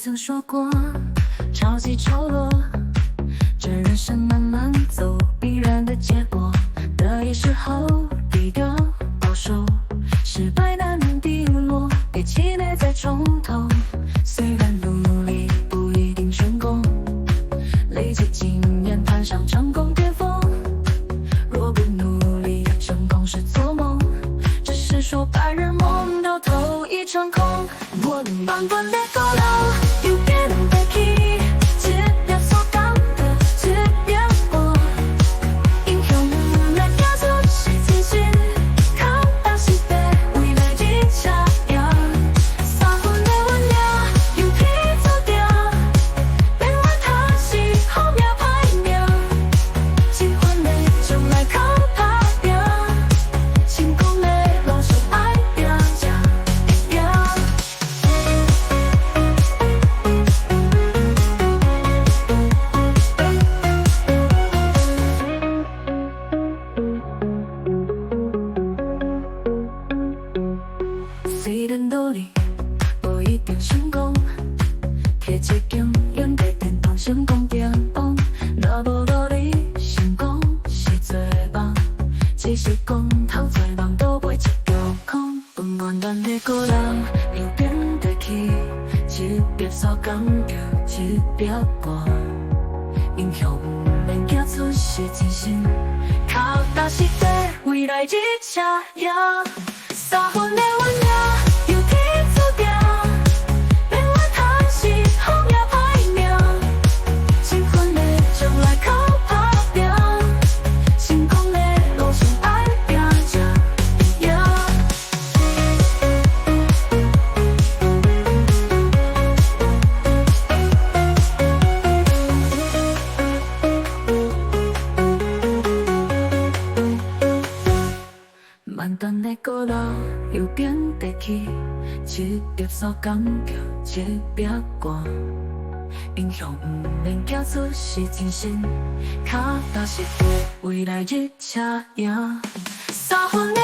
曾说过，潮起潮落，这人生慢慢走，必然的结果。得意时候低调保守，失败难免低落，别气馁再从头。虽然努力不一定成功，累积经验攀上成功巅峰。若不努力，成功是做梦，只是说白日梦到头一场空。我能帮助你过了，有别人的气，只要所讲的，只别过。英雄来加速是自信，靠到西北，未来的恰样。撒谎的温柔，有皮走掉，别问他是后面排名。喜欢的就来靠他表，成功的路上爱拼才会赢。虽然努力不一定成功，摕一经验在殿堂成功巅峰。若无努力，成功是做梦，只是讲头做梦都袂一条空。温暖暖的鼓浪，流变的气，一别所讲着一别过。英雄免行出是真心，靠大是地，未来的恰样。撒谎的温柔，有天走掉，别问他是后面排名。结婚的就来靠打拼，成功的路上爱拼才会赢。漫长的古路，有变的气，一粒所讲着一别过。英雄不免行出是真心，靠踏实地，未来日恰赢。撒谎的